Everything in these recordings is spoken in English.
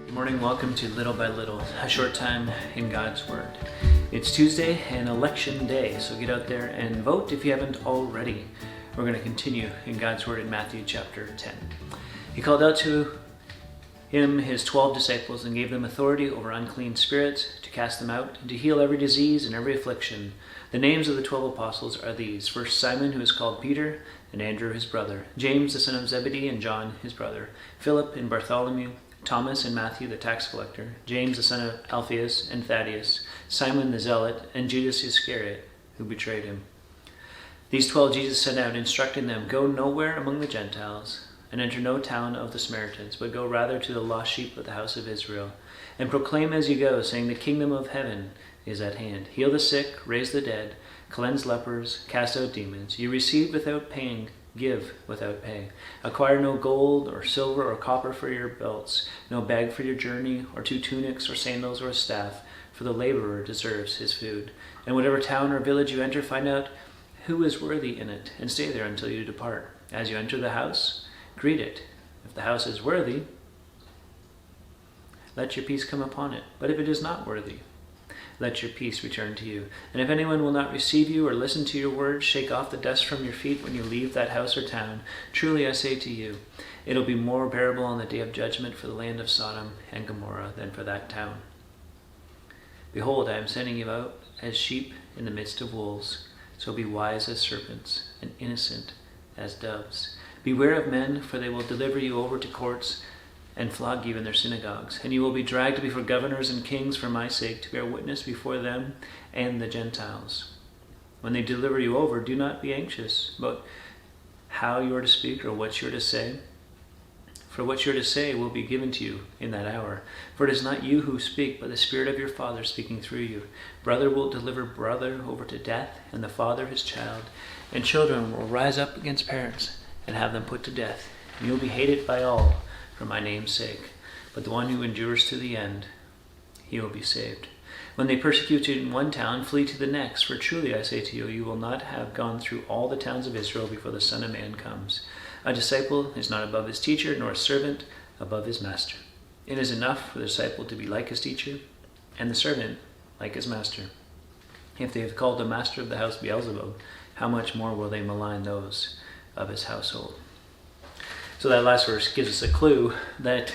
Good morning, welcome to Little by Little, a short time in God's Word. It's Tuesday and election day, so get out there and vote if you haven't already. We're going to continue in God's Word in Matthew chapter 10. He called out to him his 12 disciples and gave them authority over unclean spirits to cast them out and to heal every disease and every affliction. The names of the 12 apostles are these: first Simon, who is called Peter, and Andrew his brother, James the son of Zebedee and John his brother, Philip and Bartholomew, Thomas and Matthew the tax collector, James the son of Alphaeus and Thaddeus, Simon the zealot, and Judas Iscariot, who betrayed him. These 12 Jesus sent out, instructing them, "Go nowhere among the Gentiles, and enter no town of the Samaritans, but go rather to the lost sheep of the house of Israel, and proclaim as you go, saying, the kingdom of heaven is at hand. Heal the sick, raise the dead, cleanse lepers, cast out demons. You receive without paying, give without pay. Acquire no gold or silver or copper for your belts, no bag for your journey, or 2 tunics or sandals or a staff, for the laborer deserves his food. And whatever town or village you enter, find out who is worthy in it, and stay there until you depart. As you enter the house, greet it. If the house is worthy, let your peace come upon it. But if it is not worthy, let your peace return to you. And if anyone will not receive you or listen to your words, shake off the dust from your feet when you leave that house or town. Truly I say to you, it'll be more bearable on the day of judgment for the land of Sodom and Gomorrah than for that town. Behold, I am sending you out as sheep in the midst of wolves. So be wise as serpents and innocent as doves. Beware of men, for they will deliver you over to courts and flog you in their synagogues. And you will be dragged before governors and kings for my sake, to bear witness before them and the Gentiles. When they deliver you over, do not be anxious about how you are to speak or what you are to say. For what you are to say will be given to you in that hour. For it is not you who speak, but the Spirit of your Father speaking through you. Brother will deliver brother over to death, and the father his child. And children will rise up against parents and have them put to death. And you will be hated by all for my name's sake. But the one who endures to the end, he will be saved. When they persecute you in one town, flee to the next. For truly I say to you, you will not have gone through all the towns of Israel before the Son of Man comes. A disciple is not above his teacher, nor a servant above his master. It is enough for the disciple to be like his teacher, and the servant like his master. If they have called the master of the house Beelzebub, how much more will they malign those of his household?" So that last verse gives us a clue that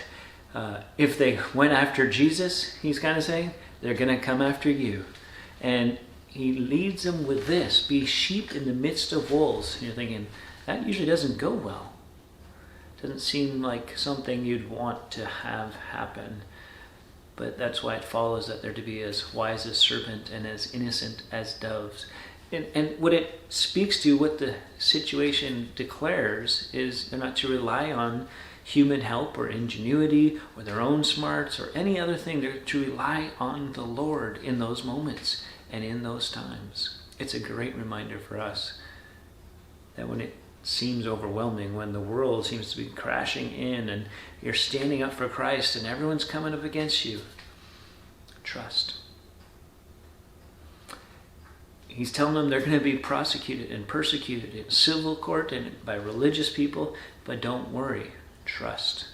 if they went after Jesus, he's kind of saying, they're going to come after you. And he leads them with this: be sheep in the midst of wolves. And you're thinking, that usually doesn't go well. Doesn't seem like something you'd want to have happen. But that's why it follows that they're to be as wise as serpent and as innocent as doves. And what it speaks to, what the situation declares, is they're not to rely on human help or ingenuity or their own smarts or any other thing. They're to rely on the Lord in those moments and in those times. It's a great reminder for us that when it seems overwhelming, when the world seems to be crashing in and you're standing up for Christ and everyone's coming up against you, trust. He's telling them they're going to be prosecuted and persecuted in civil court and by religious people, but don't worry, trust.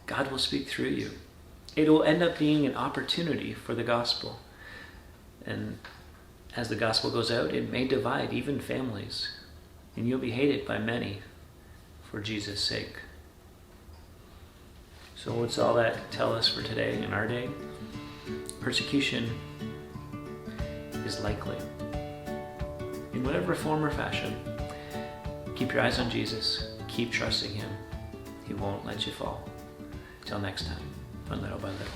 God will speak through you. It will end up being an opportunity for the gospel. And as the gospel goes out, it may divide even families. And you'll be hated by many for Jesus' sake. So what's all that tell us for today, in our day? Persecution is likely, in whatever form or fashion. Keep your eyes on Jesus. Keep trusting him. He won't let you fall. Till next time, on Little by Little.